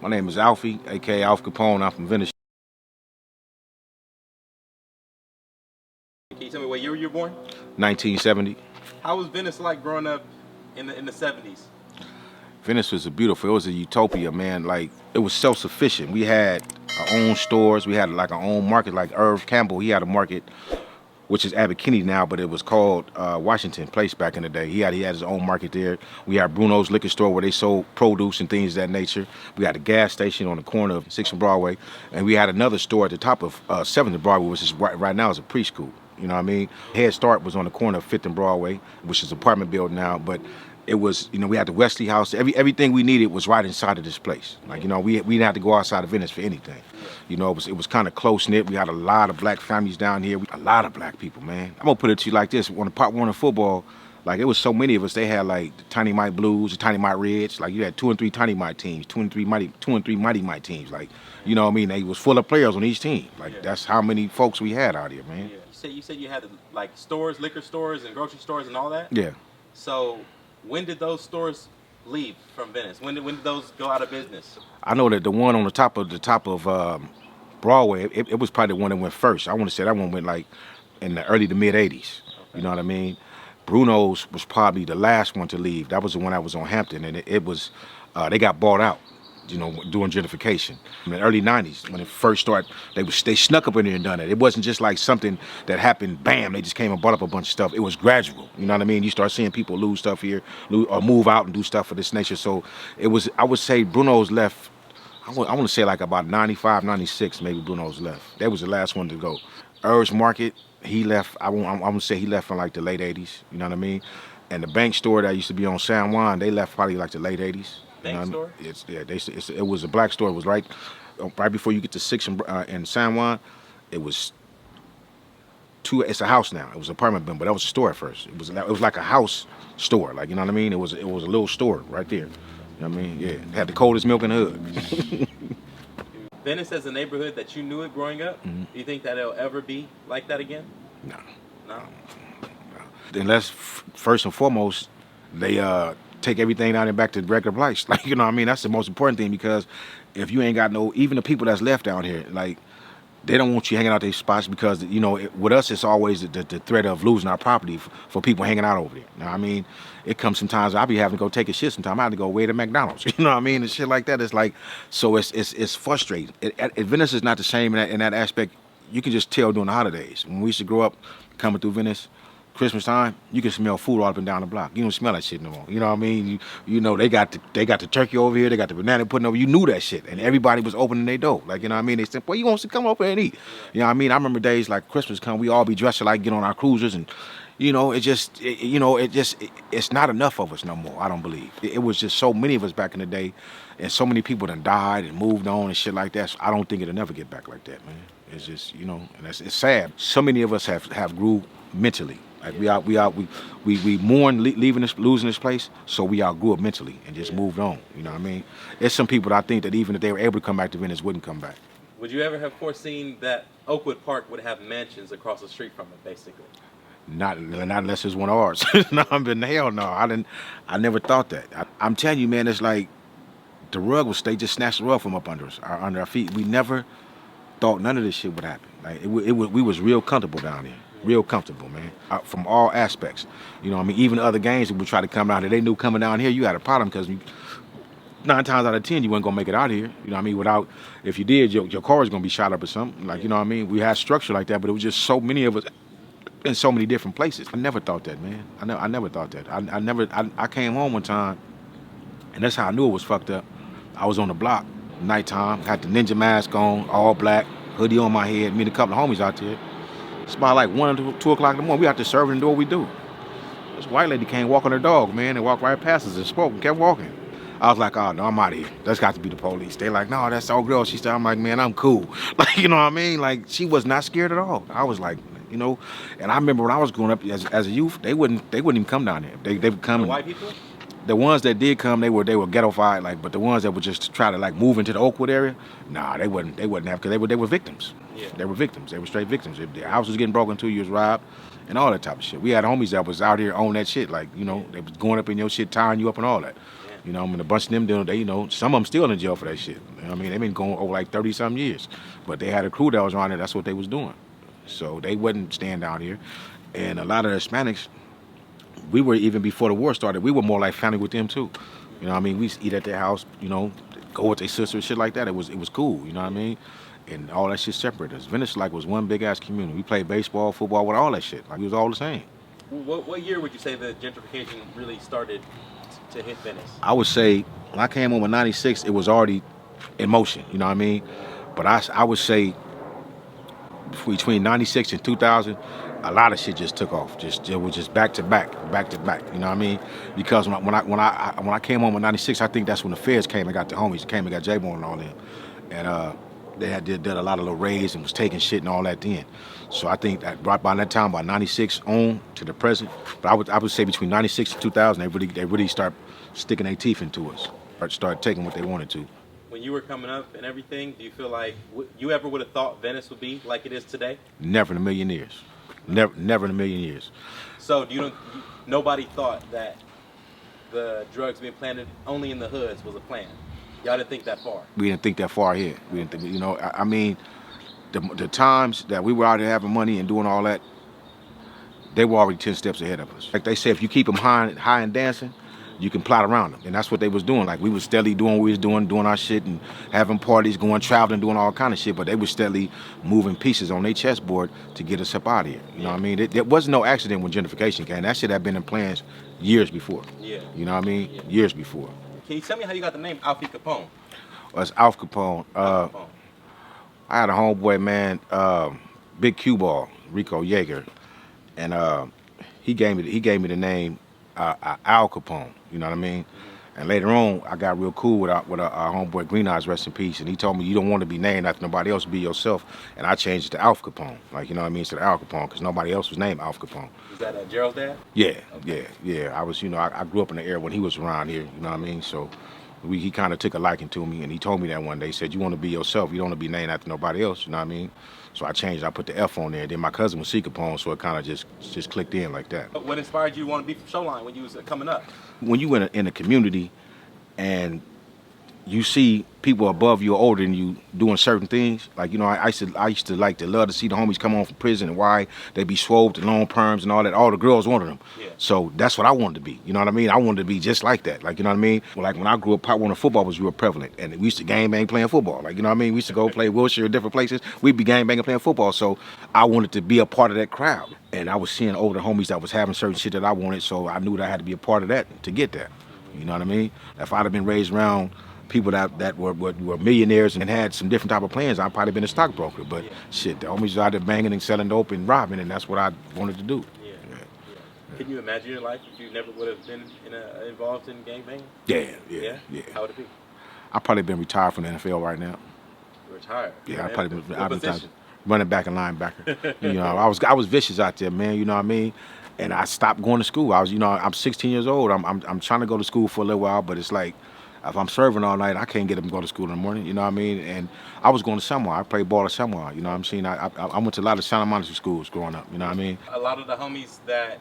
My name is Alfie, aka Alfie Capone. I'm from Venice. Can you tell me what year you were born? 1970. How was Venice like growing up in the 70s? Venice was beautiful. It was a utopia, man. Like, it was self-sufficient. We had our own stores. We had like our own market. Like Irv Campbell, he had a market, which is Abbott Kinney now, but it was called Washington Place back in the day. He had his own market there. We had Bruno's liquor store where they sold produce and things of that nature. We had a gas station on the corner of 6th and Broadway, and we had another store at the top of 7th and Broadway, which is right now is a preschool. You know what I mean? Head Start was on the corner of 5th and Broadway, which is an apartment building now, but it was, we had the Wesley House. Everything we needed was right inside of this place. Like, we didn't have to go outside of Venice for anything. It was kind of close knit. We had a lot of black families down here. A lot of black people, man. I'm gonna put it to you like this: when the Pop Warner football, like it was so many of us. They had like the Tiny Mike Blues, the Tiny Mike Reds. Like you had 2 and 3 Tiny Mike teams, 2 and 3 Mighty Mike teams. Like, you know what I mean? They was full of players on each team. Like that's how many folks we had out here, man. Yeah. You said you had like stores, liquor stores, and grocery stores, and all that. Yeah. So when did those stores leave from Venice? When did those go out of business? I know that the one on the top of Broadway, it was probably the one that went first. I want to say that one went like in the early to mid '80s. Okay. You know what I mean? Bruno's was probably the last one to leave. That was the one that was on Hampton, and it was they got bought out. During gentrification in the early '90s when it first started, they snuck up in there and done it. It wasn't just like something that happened. Bam! They just came and bought up a bunch of stuff. It was gradual. You know what I mean? You start seeing people lose stuff here, or move out and do stuff of this nature. So it was. I would say Bruno's left. I want to say like about 95, 96, maybe Bruno's left. That was the last one to go. Irv's Market, he left. I want to say he left in like the late '80s. You know what I mean? And the bank store that used to be on San Juan, they left probably like the late '80s. Bank store? It was a black store. It was right before you get to 6th and San Juan. It was it's a house now. It was an apartment building, but that was a store at first. It was like a house store. Like, you know what I mean? It was a little store right there. You know what I mean? Yeah, it had the coldest milk in the hood. Venice as a neighborhood that you knew it growing up, do you think that it'll ever be like that again? No. Unless, first and foremost, they take everything down and back to the regular place. Like, you know what I mean? That's the most important thing, because if you ain't got even the people that's left down here, like, they don't want you hanging out these spots because, with us, it's always the threat of losing our property for people hanging out over there. You know what I mean? It comes sometimes I'll be having to go take a shit sometimes. I have to go wait at McDonald's. You know what I mean? And shit like that. It's like, so it's frustrating. Venice is not the same in that aspect. You can just tell during the holidays. When we used to grow up coming through Venice, Christmas time, you can smell food all up and down the block. You don't smell that shit no more. You know what I mean? They got the turkey over here, they got the banana pudding over. You knew that shit, and everybody was opening their door. Like, you know what I mean? They said, "Well, you want to come over and eat?" You know what I mean? I remember days like Christmas come, we all be dressed like get on our cruisers, and it's not enough of us no more. I don't believe it was just so many of us back in the day, and so many people done died and moved on and shit like that. So I don't think it'll never get back like that, man. It's just and it's sad. So many of us have grew mentally. Like we mourn losing this place, so we all grew up mentally and just moved on. You know what I mean? There's some people that I think that even if they were able to come back to Venice, wouldn't come back. Would you ever have foreseen that Oakwood Park would have mansions across the street from it, basically? Not unless it's one of ours. No, hell no. I never thought that. I'm telling you, man, it's like the rug they just snatched the rug from up under us, under our feet. We never thought none of this shit would happen. Like we was real comfortable down here. Real comfortable, man, from all aspects. You know what I mean? Even other gangs that would try to come down here, they knew coming down here, you had a problem because 9 times out of 10, you weren't going to make it out here. You know what I mean? If you did, your car was going to be shot up or something. Like, you know what I mean? We had structure like that, but it was just so many of us in so many different places. I never thought that, man. I never thought that. I came home one time, and that's how I knew it was fucked up. I was on the block, nighttime, had the ninja mask on, all black, hoodie on my head, me and a couple of homies out there. It's about like 1 or 2 o'clock in the morning. We out there serving and do what we do. This white lady came walking her dog, man, and walked right past us and spoke and kept walking. I was like, oh, no, I'm out of here. That's got to be the police. They like, no, that's old girl. She said, I'm like, man, I'm cool. Like, you know what I mean? Like, she was not scared at all. I was like, and I remember when I was growing up as a youth, they wouldn't even come down there. They would come. The white people? The ones that did come, they were ghettofied, like, but the ones that would just try to like move into the Oakwood area, nah, they wouldn't have, because they were victims. Yeah. They were victims. They were straight victims. If their house was getting broken into, you was robbed, and all that type of shit. We had homies that was out here on that shit, like, they was going up in your shit, tying you up and all that. You know, I mean, a bunch of them, they, you know, some of them still in jail for that shit. You know what I mean, they've been going over like 30-some years. But they had a crew that was around there, that's what they was doing. So they wasn't staying down here. And a lot of the Hispanics, we were, even before the war started, we were more like family with them too. You know what I mean? We used to eat at their house, you know, go with their sister, shit like that. It was cool, you know what I mean? And all that shit separated us. Venice like was one big ass community. We played baseball, football, with all that shit. Like, it was all the same. What year would you say the gentrification really started to hit Venice? I would say when I came home in '96, it was already in motion. You know what I mean? But I would say between '96 and 2000, a lot of shit just took off. It was just back to back. You know what I mean? Because when I came home in '96, I think that's when the feds came and got the homies, came and got J-Bone and all them, and they had did a lot of little raids and was taking shit and all that then. So I think that by that time, by '96 on to the present, but I would say between '96 and 2000, they really start sticking their teeth into us, or start taking what they wanted to. When you were coming up and everything, do you feel like you ever would have thought Venice would be like it is today? Never in a million years. Never in a million years. So nobody thought that the drugs being planted only in the hoods was a plan. Y'all didn't think that far. We didn't think that far ahead. We didn't think, you know, I mean, the times that we were out there having money and doing all that, they were already 10 steps ahead of us. Like they say, if you keep them high and dancing, you can plot around them. And that's what they was doing. Like, we was steadily doing what we was doing our shit and having parties, going traveling, doing all kind of shit, but they was steadily moving pieces on their chessboard to get us up out of here. You know what I mean? There wasn't no accident when gentrification came. That shit had been in plans years before. Yeah. You know what I mean? Yeah. Years before. Can you tell me how you got the name Alfie Capone? Well, it's Alfie Capone. Capone. I had a homeboy, man, big cue ball, Rico Yeager, and he gave me the name Al Capone. You know what I mean? Mm-hmm. And later on, I got real cool with our homeboy Green Eyes, rest in peace, and he told me, you don't want to be named after nobody else, be yourself. And I changed it to Alfie Capone, like, you know what I mean, instead of Al Capone, because nobody else was named Alfie Capone. Is that Gerald's dad? Yeah, okay. yeah. I was, you know, I grew up in the era when he was around here. You know what I mean? So he kind of took a liking to me, and he told me that one day. He said, you want to be yourself. You don't want to be named after nobody else. You know what I mean? So I changed. I put the F on there. Then my cousin was C Capone, so it kind of just clicked in like that. What inspired you to want to be from Showline when you was coming up? When you in a community and you see people above you or older than you doing certain things, like, you know, I used to like to love to see the homies come home from prison and why they be swole and long perms and all that. All the girls wanted them. Yeah. So that's what I wanted to be. You know what I mean? I wanted to be just like that. Like, you know what I mean? Like, when I grew up, Pop Warner football was real prevalent, and we used to gang bang playing football. Like, you know what I mean? We used to go play Wilshire, different places. We'd be gang banging playing football. So I wanted to be a part of that crowd, and I was seeing older homies that was having certain shit that I wanted. So I knew that I had to be a part of that to get that. You know what I mean? If I'd have been raised around people that were millionaires and had some different type of plans, I'd probably been a stockbroker. But shit, the homies out there banging and selling dope and robbing, and that's what I wanted to do. Yeah. Can you imagine your life if you never would have been involved in gangbanging? Yeah. How would it be? I'd probably been retired from the NFL right now. Retired? Yeah, I'd been retired, running back and linebacker. You know, I was vicious out there, man. You know what I mean? And I stopped going to school. I'm 16 years old. I'm trying to go to school for a little while, but it's like, if I'm serving all night, I can't get up and go to school in the morning. You know what I mean? And I was going to somewhere. I played ball at somewhere. You know what I'm saying? I went to a lot of Santa Monica schools growing up. You know what I mean? A lot of the homies that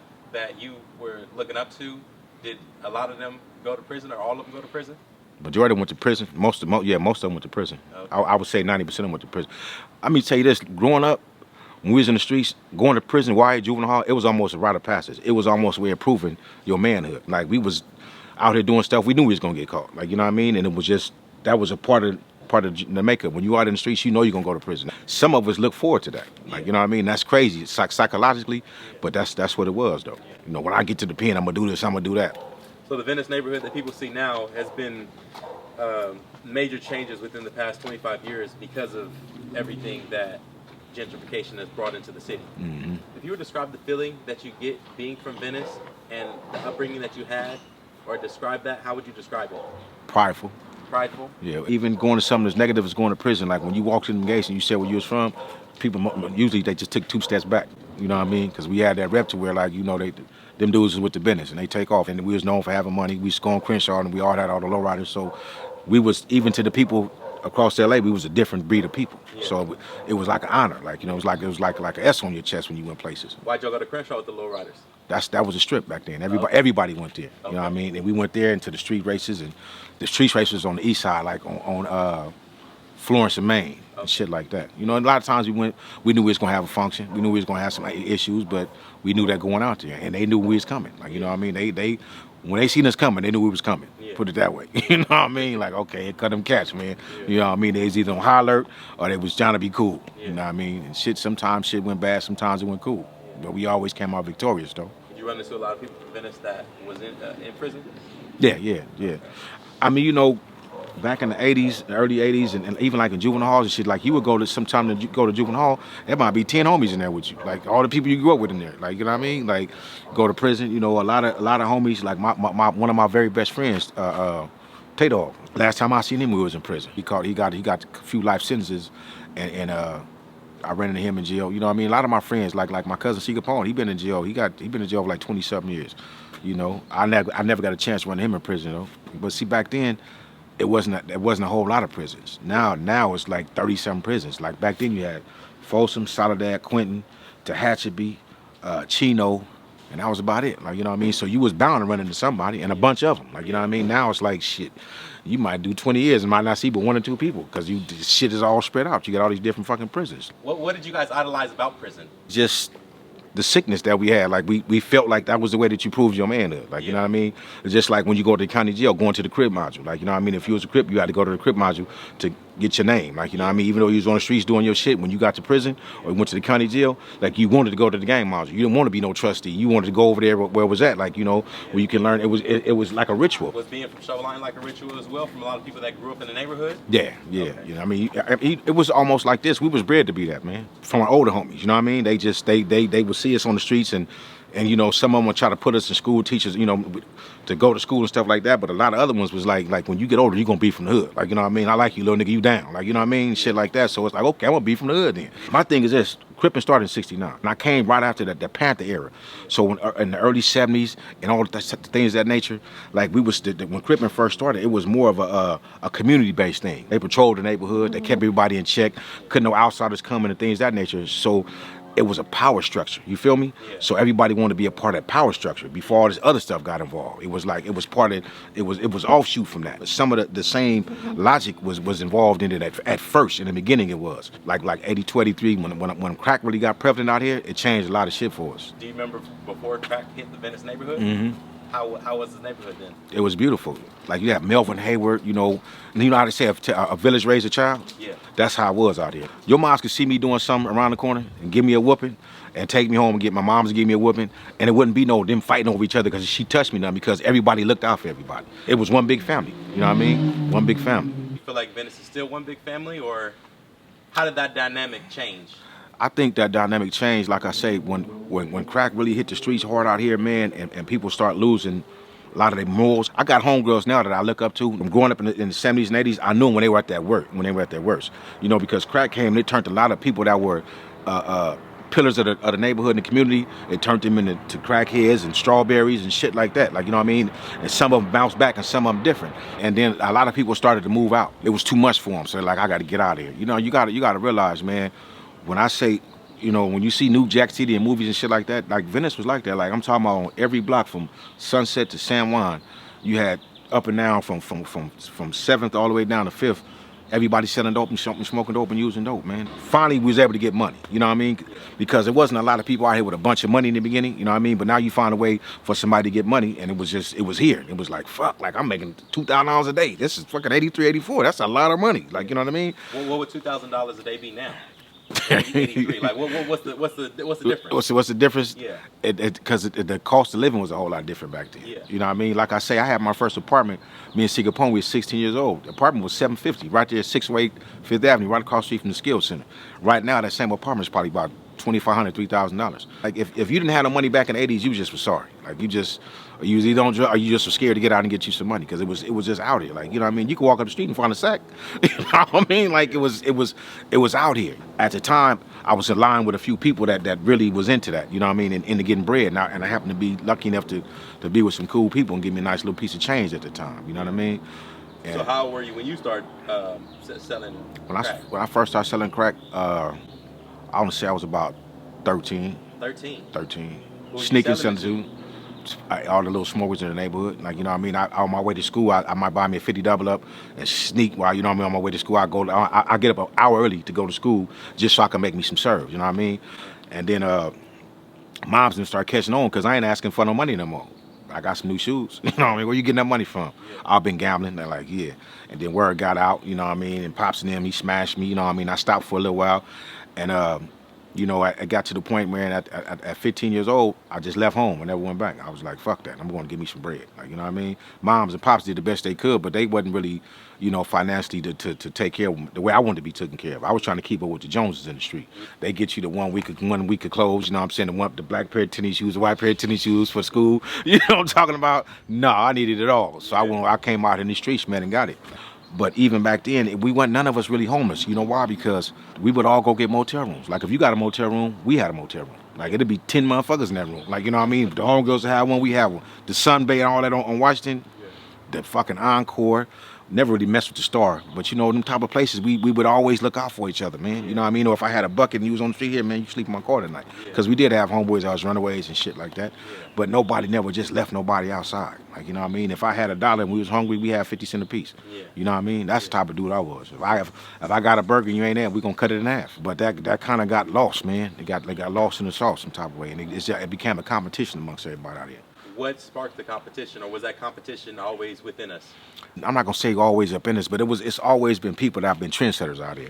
you were looking up to, did a lot of them go to prison, or all of them go to prison? Majority went to prison. Most of them went to prison. Okay. I would say 90% of them went to prison. I mean, tell you this, growing up, when we was in the streets, going to prison, YA, juvenile hall, it was almost a rite of passage. It was almost a way of proving your manhood. Like, we was out here doing stuff, we knew we was gonna get caught. Like, you know what I mean? And it was just, that was a part of the makeup. When you out in the streets, you know you're gonna go to prison. Some of us look forward to that. Like, you know what I mean? That's crazy. It's psychologically, but that's what it was, though. You know, when I get to the pen, I'm gonna do this, I'm gonna do that. So the Venice neighborhood that people see now has been major changes within the past 25 years because of everything that gentrification has brought into the city. Mm-hmm. If you were to describe the feeling that you get being from Venice and the upbringing that you had, or describe that, how would you describe it? Prideful. Prideful? Yeah, even going to something as negative as going to prison. Like, when you walked in the gates and you said where you was from, people usually they just took 2 steps back. You know what I mean? Because we had that rep to where, like, you know, them dudes was with the business and they take off. And we was known for having money. We used to go on Crenshaw and we all had all the lowriders. So we was, even to the people across LA, we was a different breed of people. Yeah. So it was like an honor. Like, you know, it was like an S on your chest when you went places. Why'd y'all go to Crenshaw with the lowriders? That was a strip back then. Everybody went there. You know what I mean? And we went there into the street races, and the street races on the east side, like on Florence and Maine and shit like that. You know, and a lot of times we knew we was gonna have a function. We knew we was gonna have some issues, but we knew that going out there, and they knew we was coming. Like, you know what I mean? They when they seen us coming, they knew we was coming. Yeah. Put it that way. You know what I mean? Like, okay, here cut them cats, man. Yeah. You know what I mean? They was either on high alert or they was trying to be cool. Yeah. You know what I mean? And sometimes shit went bad, sometimes it went cool. Yeah. But we always came out victorious, though. Did you run into a lot of people from Venice that was in prison? Yeah. I mean, you know, back in the 80s, the early 80s, and even like in juvenile halls and shit, like you would go to juvenile hall, there might be 10 homies in there with you, like all the people you grew up with in there, like, you know what I mean? Like, go to prison, you know, a lot of homies, like one of my very best friends, Tay-Dog. Last time I seen him, we was in prison. He got a few life sentences, and I ran into him in jail. You know what I mean? A lot of my friends, like my cousin Alfie Capone, he been in jail. He been in jail for like 20-something years. You know, I never got a chance to run him in prison though. But see, back then, there wasn't a whole lot of prisons. Now it's like 30-something prisons. Like back then you had Folsom, Soledad, Quentin, Tehachapi, Chino, and that was about it. Like, you know what I mean? So you was bound to run into somebody, and a bunch of them. Like, you know what I mean? Now it's like, shit, you might do 20 years and might not see but 1 or 2 people because shit is all spread out. You got all these different fucking prisons. What did you guys idolize about prison? Just the sickness that we had. Like, we felt like that was the way that you proved your manhood. Like, you know what I mean? It's just like when you go to the county jail, going to the crib module. Like, you know what I mean? If you was a crib, you had to go to the crib module to get your name. Like, you know what I mean? Even though you was on the streets doing your shit, when you got to prison or you went to the county jail, like, you wanted to go to the gang module. You didn't want to be no trustee. You wanted to go over there where it was at, like, you know, where you can learn. It was like a ritual. Was being from Shoreline like a ritual as well from a lot of people that grew up in the neighborhood? Yeah. Okay. You know what I mean? It was almost like this. We was bred to be that, man. From our older homies, you know what I mean? They just, they would see us on the streets and you know, some of them would try to put us in school, teachers, you know, to go to school and stuff like that. But a lot of other ones was like when you get older, you're going to be from the hood. Like, you know what I mean? I like you, little nigga, you down. Like, you know what I mean? Shit like that. So it's like, okay, I'm going to be from the hood then. My thing is this. Crippin' started in 69. And I came right after the Panther era. So in the early 70s and all the things of that nature, like when Crippin' first started, it was more of a community-based thing. They patrolled the neighborhood. They kept everybody in check. Couldn't no outsiders come in and things of that nature. So it was a power structure, you feel me? Yeah. So everybody wanted to be a part of that power structure before all this other stuff got involved. It was like, it was offshoot from that. But some of the same logic was involved in it at first. In the beginning it was. Like 82, 83, when crack really got prevalent out here, it changed a lot of shit for us. Do you remember before crack hit the Venice neighborhood? Mm-hmm. How was the neighborhood then? It was beautiful. Like, you have Melvin Hayward, you know how they say a village raised a child? Yeah. That's how it was out here. Your moms could see me doing something around the corner and give me a whooping and take me home and get my moms to give me a whooping, and it wouldn't be them fighting over each other because she touched me nothing, because everybody looked out for everybody. It was one big family, you know what I mean? One big family. You feel like Venice is still one big family, or how did that dynamic change? I think that dynamic changed, like I say, when crack really hit the streets hard out here, man, and people start losing a lot of their morals. I got homegirls now that I look up to. I'm growing up in the 70s and 80s. I knew them when they were at their worst. You know, because crack came, it turned a lot of people that were pillars of the neighborhood and the community. It turned them into crackheads and strawberries and shit like that. Like, you know what I mean? And some of them bounced back and some of them different. And then a lot of people started to move out. It was too much for them. So they're like, I got to get out of here. You know, you got to realize, man, when I say, you know, when you see New Jack City and movies and shit like that, like Venice was like that. Like, I'm talking about on every block from Sunset to San Juan, you had up and down from 7th all the way down to 5th, everybody selling dope and smoking dope and using dope, man. Finally, we was able to get money, you know what I mean? Because there wasn't a lot of people out here with a bunch of money in the beginning, you know what I mean? But now you find a way for somebody to get money, and it was here. It was like, fuck, like I'm making $2,000 a day. This is fucking 83, 84. That's a lot of money. Like, you know what I mean? Well, what would $2,000 a day be now? 83. Like, what's the difference? What's the difference? Yeah. Because the cost of living was a whole lot different back then. Yeah. You know what I mean? Like I say, I had my first apartment. Me and Alfie Capone, we were 16 years old. The apartment was $750 right there at 608 Fifth Avenue, right across the street from the Skills Center. Right now, that same apartment is probably about $2,500, $3,000. Like, if you didn't have no money back in the 80s, you just were sorry. Like, you was either on drugs or you just were scared to get out and get you some money, because it was just out here. Like, you know what I mean? You could walk up the street and find a sack. You know what I mean? Like, it was out here. At the time, I was aligned with a few people that really was into that, you know what I mean, and into getting bread. And I happened to be lucky enough to be with some cool people and give me a nice little piece of change at the time, you know what I mean? So how were you when you started selling crack? When I first started selling crack, I want to say I was about 13. 13. 13. Who were you Sneaking selling something it to? to all the little smokers in the neighborhood. Like, you know what I mean? On my way to school, I might buy me a 50 double up and sneak while, you know what I mean, on my way to school. I get up an hour early to go to school just so I can make me some serves, you know what I mean? And then moms didn't start catching on because I ain't asking for no money no more. I got some new shoes. You know what I mean? Where you getting that money from? Yeah. I've been gambling. They're like, yeah. And then word got out, you know what I mean? And Pops and them, he smashed me, you know what I mean? I stopped for a little while. And, you know, I got to the point where at 15 years old, I just left home and never went back. I was like, fuck that. I'm going to give me some bread. Like, you know what I mean? Moms and Pops did the best they could, but they wasn't really, you know, financially to take care of them the way I wanted to be taken care of. I was trying to keep up with the Joneses in the street. They get you the 1 week of clothes, you know what I'm saying? The black pair of tennis shoes, the white pair of tennis shoes for school. You know what I'm talking about? No, I needed it all. So I came out in the streets, man, and got it. But even back then, we weren't none of us really homeless. You know why? Because we would all go get motel rooms. Like if you got a motel room, we had a motel room. Like it'd be 10 motherfuckers in that room. Like, you know what I mean? If the homegirls have one, we have one. The Sun Bay and all that on Washington, the fucking Encore. Never really messed with the Star, but you know, them type of places, we would always look out for each other, man. You know what I mean? Or if I had a bucket and you was on the street here, man, you sleep in my car tonight. Because we did have homeboys that was runaways and shit like that. But nobody never just left nobody outside. Like, you know what I mean? If I had $1 and we was hungry, we had 50 cents a piece. You know what I mean? That's the type of dude I was. If I got a burger and you ain't there, we gonna cut it in half. But that kind of got lost, man. They got lost in the sauce some type of way, and it became a competition amongst everybody out here. What sparked the competition, or was that competition always within us? I'm not gonna say always up in this, but it's always been people that have been trendsetters out here,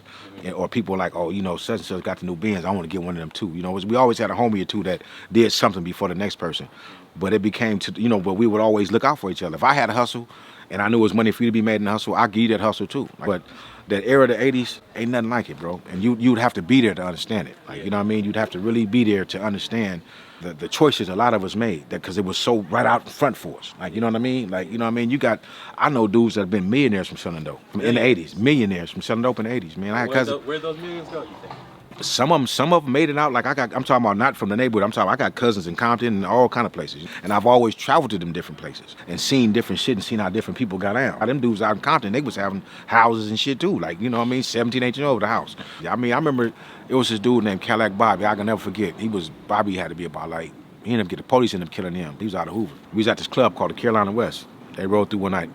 or people like, oh, you know, such and such got the new Benz, I want to get one of them too. You know, we always had a homie or two that did something before the next person, but it became to, you know, but we would always look out for each other. If I had a hustle, and I knew it was money for you to be made in the hustle, I'd give you that hustle too. But that era of the '80s ain't nothing like it, bro. And you'd have to be there to understand it. Like, you know what I mean? You'd have to really be there to understand the choices a lot of us made, that because it was so right out in front for us. Like, you know what I mean? Like, you know what I mean? I know dudes that have been millionaires from selling dope in the '80s, millionaires from selling dope in the '80s, man. I had cousins. Where'd those millions go, you think? Some of them made it out. Like I'm talking about not from the neighborhood. I got cousins in Compton and all kind of places. And I've always traveled to them different places and seen different shit and seen how different people got out. Them dudes out in Compton, they was having houses and shit too. Like, you know what I mean? 17, 18 years old, the house. I mean, I remember it was this dude named Cadillac Bobby. I can never forget. Bobby had to be about like, he ended up getting the police ended up killing him. He was out of Hoover. We was at this club called the Carolina West. They rode through one night.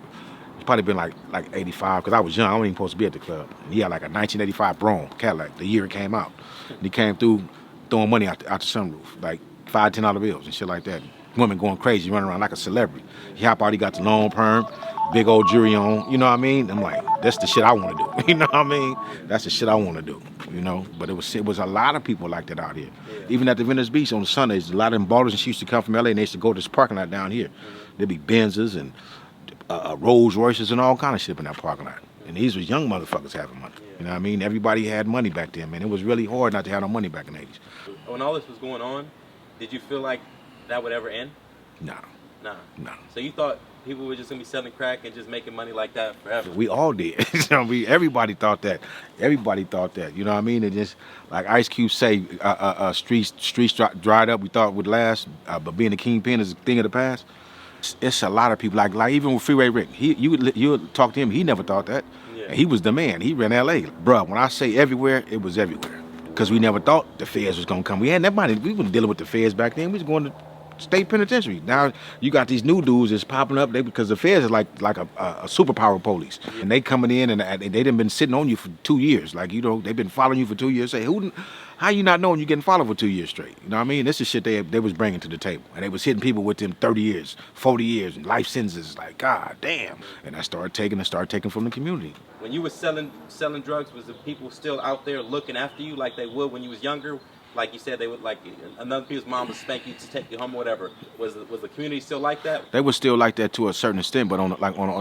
It's probably been like 85, because I was young. I wasn't even supposed to be at the club. And he had like a 1985 Brougham Cadillac, the year it came out. And he came through throwing money out the sunroof, like $5, $10 bills and shit like that. Women going crazy, running around like a celebrity. He hop out, he got the long perm, big old jewelry on, you know what I mean? I'm like, that's the shit I want to do, you know what I mean? That's the shit I want to do, you know? But it was a lot of people like that out here. Even at the Venice Beach on the Sundays, a lot of them ballers and she used to come from LA and they used to go to this parking lot down here. There'd be Benzes and Rolls Royces and all kind of shit in that parking lot. And these was young motherfuckers having money. You know what I mean? Everybody had money back then, man. It was really hard not to have no money back in the 80s. When all this was going on, did you feel like that would ever end? Nah. So you thought people were just going to be selling crack and just making money like that forever? We all did. Everybody thought that. Everybody thought that. You know what I mean? It just, like Ice Cube say, streets dried up, we thought it would last, but being a kingpin is a thing of the past. It's a lot of people, like even with Freeway Rick, you would talk to him, he never thought that. And he was the man. He ran LA. Bruh, when I say everywhere, it was everywhere. Because we never thought the feds was going to come. We had that money. We weren't dealing with the feds back then. We was going to state penitentiary. Now you got these new dudes that's popping up because the feds are like a superpower police. And they coming in and they done been sitting on you for 2 years. Like, you know, they've been following you for 2 years. Say, how you not knowing you getting followed for 2 years straight? You know what I mean? This is shit they was bringing to the table. And they was hitting people with them 30 years, 40 years, and life sentences. Like, God damn. And I started taking from the community. When you was selling drugs, was the people still out there looking after you like they would when you was younger? Like you said, they would, like another people's mom would spank you to take you home or whatever. Was the community still like that? They were still like that to a certain extent, but on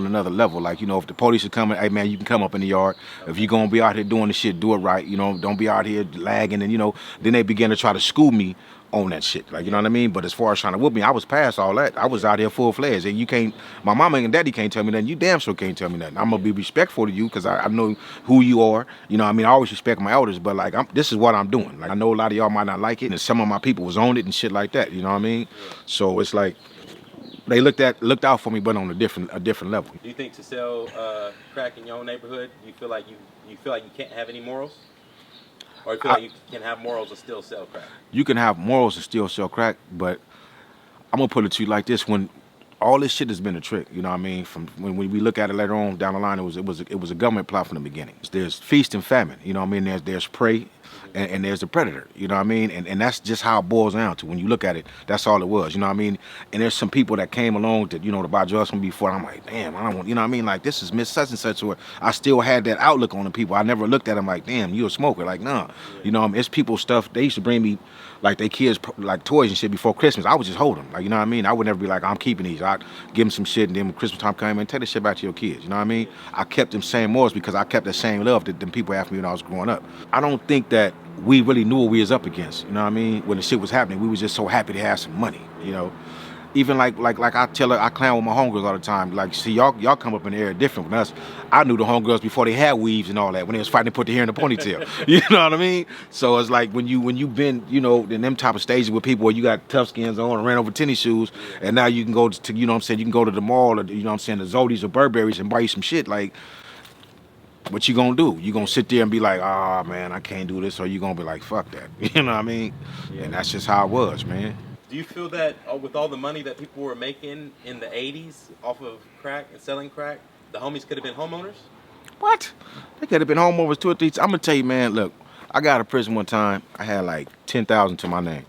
another level. Like, you know, if the police are coming, hey man, you can come up in the yard. Okay. If you're gonna be out here doing the shit, do it right. You know, don't be out here lagging. And you know, then they began to try to school me on that shit. Like, you know what I mean? But as far as trying to whoop me, I was past all that. I was out here full fledged. And you can't, my mama and daddy can't tell me nothing. You damn sure can't tell me nothing. I'm gonna be respectful to you because I know who you are. You know what I mean? I always respect my elders, but like, this is what I'm doing. Like, I know a lot of y'all might not like it, and some of my people was on it and shit like that. You know what I mean? So it's like, They looked out for me, but on a different level. Do you think to sell crack in your own neighborhood, you feel like you can't have any morals, or you feel I, like you can have morals and still sell crack? you can have morals and still sell crack, but I'm gonna put it to you like this: when all this shit has been a trick, you know what I mean? From when we look at it later on down the line, it was a government plot from the beginning. There's feast and famine, you know what I mean? There's prey, and there's the predator, you know what I mean? And that's just how it boils down to. When you look at it, that's all it was, you know what I mean? And there's some people that came along that, you know, to buy drugs from me before. And I'm like, damn, I don't want, you know what I mean? Like, this is Miss such and such. Or I still had that outlook on the people. I never looked at them like, damn, you a smoker? Like, nah, you know, it's people stuff. They used to bring me like they kids like toys and shit before Christmas. I would just hold them, like, you know what I mean? I would never be like, I'm keeping these. I'd give them some shit, and then when Christmas time came in, take this shit back to your kids. You know what I mean? I kept them same morals because I kept that same love that them people had for me when I was growing up. I don't think that we really knew what we was up against. You know what I mean? When the shit was happening, we was just so happy to have some money. You know. Even like I tell her, I clown with my homegirls all the time. Like, see, y'all come up in the area different than us. I knew the homegirls before they had weaves and all that, when they was fighting to put the hair in the ponytail. You know what I mean? So it's like when you been, you know, in them type of stages with people where you got tough skins on and ran over tennis shoes, and now you can go to, you know what I'm saying, you can go to the mall, or, you know what I'm saying, the Zodi's or Burberry's and buy you some shit. Like, what you gonna do? You gonna sit there and be like, ah, man, I can't do this, or you gonna be like, fuck that. You know what I mean? And that's just how it was, man. Do you feel that with all the money that people were making in the 80s off of crack and selling crack, the homies could have been homeowners? What? They could have been home over 2 or 3. I'm gonna tell you, man. Look, I got out of prison one time. I had like 10,000 to my name.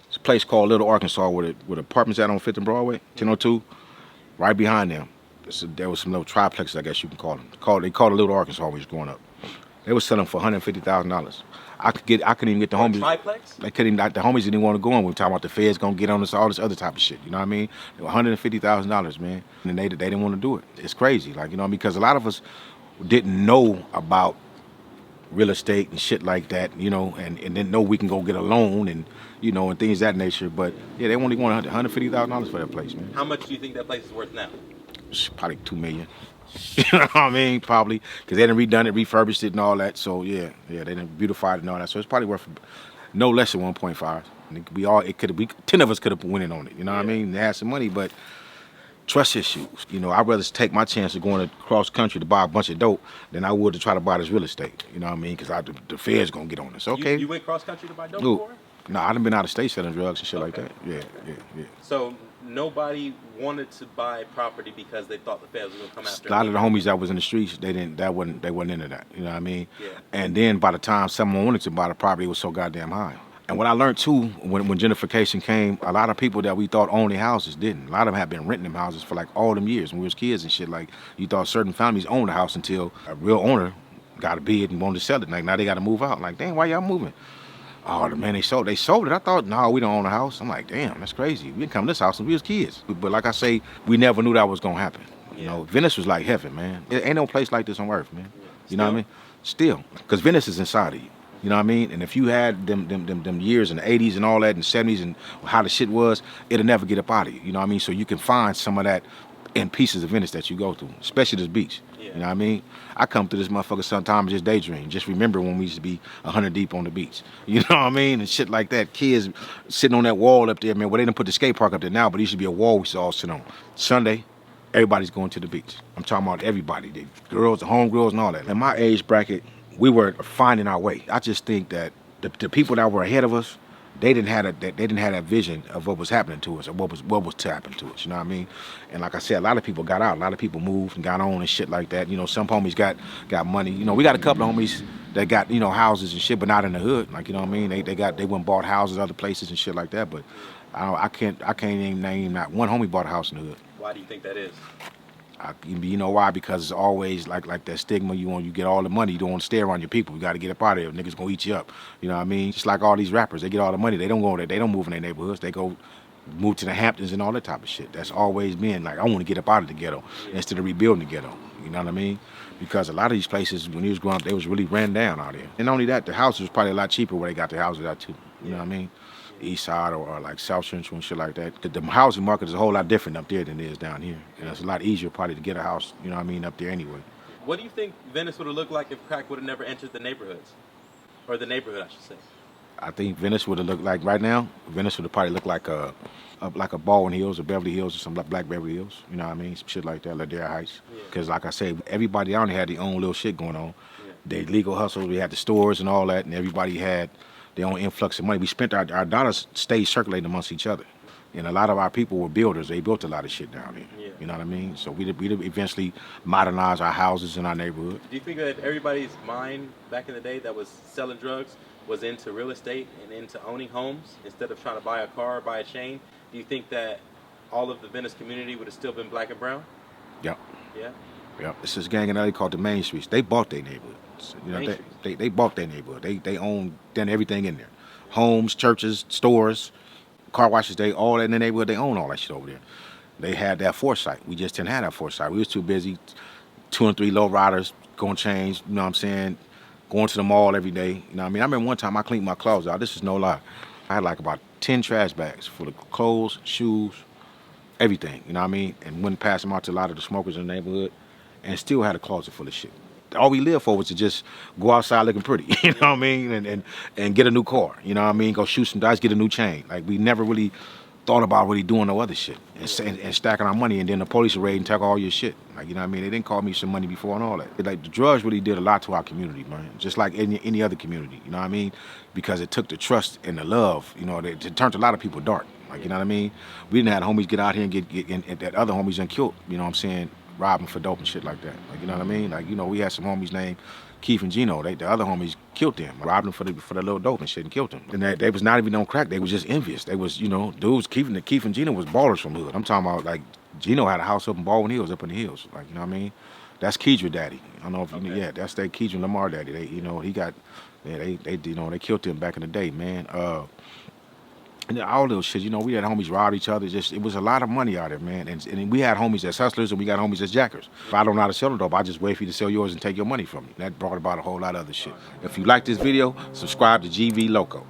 It's a place called Little Arkansas with apartments out on 5th and Broadway, 1002. Right behind them, there was some little triplexes, I guess you can call them. They called it Little Arkansas when we was growing up. They was selling for $150,000. I couldn't even get the homies. Triplex? They couldn't. The homies didn't want to go in. We were talking about the feds gonna get on us, all this other type of shit. You know what I mean? They were $150,000, man, and they didn't want to do it. It's crazy, like, you know, because a lot of us didn't know about real estate and shit like that, you know, and didn't know we can go get a loan and, you know, and things of that nature. But yeah, they only want $150,000 for that place, man. How much do you think that place is worth now? It's probably $2 million. You know what I mean? Probably, because they done redone it, refurbished it, and all that. So yeah, they done beautified it and all that. So it's probably worth no less than 1.5. And it could be 10 of us could have went in on it. You know what I mean? They had some money, but trust issues. You know, I'd rather take my chance of going across country to buy a bunch of dope than I would to try to buy this real estate. You know what I mean? Because the feds gonna get on this. Okay. You went cross country to buy dope Look, before? no, I done been out of state selling drugs and shit like that. Yeah. So nobody wanted to buy property because they thought the feds were gonna come after A lot of the them. homies that was in the streets, they wasn't into that. You know what I mean? Yeah. And then by the time someone wanted to buy the property, it was so goddamn high. And what I learned too, when gentrification came, a lot of people that we thought owned their houses didn't. A lot of them have been renting them houses for like all them years when we was kids and shit. Like, you thought certain families owned a house until a real owner got a bid and wanted to sell it. Like, now they got to move out. Like, damn, why y'all moving? Oh, man, they sold it. I thought, no, we don't own a house. I'm like, damn, that's crazy. We didn't come to this house since we was kids. But like I say, we never knew that was gonna happen. You know, Venice was like heaven, man. There ain't no place like this on earth, man. You know what I mean? Still, because Venice is inside of you. You know what I mean? And if you had them years in the 80s and all that, and 70s and how the shit was, it'll never get up out of you. You know what I mean? So you can find some of that in pieces of Venice that you go through, especially this beach. Yeah. You know what I mean? I come through this motherfucker sometimes just daydream. Just remember when we used to be 100 deep on the beach. You know what I mean? And shit like that. Kids sitting on that wall up there, man. Well, they didn't put the skate park up there now, but it used to be a wall we used to all sit on. Sunday, everybody's going to the beach. I'm talking about everybody. The girls, the homegirls and all that. In my age bracket, we were finding our way. I just think that the people that were ahead of us, they didn't have that vision of what was happening to us or what was to happen to us. You know what I mean? And like I said, a lot of people got out. A lot of people moved and got on and shit like that. You know, some homies got money. You know, we got a couple of homies that got, you know, houses and shit, but not in the hood. Like, you know what I mean? They went and bought houses other places and shit like that. But I can't even name not one homie bought a house in the hood. Why do you think that is? You know why? Because it's always like that stigma. You get all the money. You don't want to stay around your people. You got to get up out of there. Niggas gonna eat you up. You know what I mean? Just like all these rappers, they get all the money. They don't go there. They don't move in their neighborhoods. They go move to the Hamptons and all that type of shit. That's always been like, I want to get up out of the ghetto instead of rebuilding the ghetto. You know what I mean? Because a lot of these places, when he was growing up, they was really ran down out there. And not only that, the houses was probably a lot cheaper where they got the houses out too. You know what I mean? East side or like South Central and shit like that. The housing market is a whole lot different up there than it is down here. And it's a lot easier probably to get a house, you know what I mean, up there anyway. What do you think Venice would have looked like if crack would have never entered the neighborhoods? Or the neighborhood, I should say. I think Venice would have looked like right now. Venice would have probably looked like a Baldwin Hills or Beverly Hills or some Black Beverly Hills. You know what I mean? Some shit like that, Ladera Heights. Yeah. Because like I said, everybody down there had their own little shit going on. Yeah. They legal hustles. We had the stores and all that, and everybody had their own influx of money. We spent our dollars stayed circulating amongst each other. And a lot of our people were builders. They built a lot of shit down there. Yeah. You know what I mean? So we eventually modernized our houses in our neighborhood. Do you think that everybody's mind back in the day that was selling drugs was into real estate and into owning homes instead of trying to buy a car or buy a chain? Do you think that all of the Venice community would have still been black and brown? Yep. Yeah. Yep. It's this gang in LA called the Main Streets. They bought their neighborhood. You know, they bought their neighborhood. They owned then everything in there. Homes, churches, stores, car washes, they all in the neighborhood, they own all that shit over there. They had that foresight. We just didn't have that foresight. We was too busy, 2 and 3 low riders, going change, you know what I'm saying, going to the mall every day. You know what I mean? I remember one time I cleaned my clothes out. This is no lie. I had like about 10 trash bags full of clothes, shoes, everything, you know what I mean? And wouldn't pass them out to a lot of the smokers in the neighborhood and still had a closet full of shit. All we lived for was to just go outside looking pretty, you know what I mean? And get a new car, you know what I mean? Go shoot some dice, get a new chain. Like, we never really thought about really doing no other shit and stacking our money, and then the police would raid and take all your shit. Like, you know what I mean? They didn't call me some money before and all that. Like, the drugs really did a lot to our community, man. Just like any other community, you know what I mean? Because it took the trust and the love, you know, it turned a lot of people dark. Like, you know what I mean? We didn't have homies get out here and get and that other homies and killed, you know what I'm saying? Robbing for dope and shit like that. Like, you know what I mean? Like, you know, we had some homies named Keith and Gino. The other homies killed them, robbed them for the little dope and shit and killed them. And they was not even on crack. They was just envious. They was, you know, dudes, Keith and Gino was ballers from the hood. I'm talking about, like, Gino had a house up in Baldwin Hills, up in the hills. Like, you know what I mean? That's Kedra daddy. I don't know if you know, yeah, that's their Kedra Lamar daddy. They, you know, he got, yeah, they you know, they killed him back in the day, man. And all those shit, you know, we had homies rob each other. Just, it was a lot of money out there, man. And we had homies as hustlers, and we got homies as jackers. If I don't know how to sell the dope, I just wait for you to sell yours and take your money from you. That brought about a whole lot of other shit. If you like this video, subscribe to GV Loco.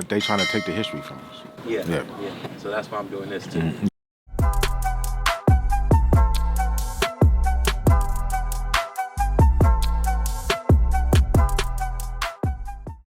They trying to take the history from us. Yeah. So that's why I'm doing this too.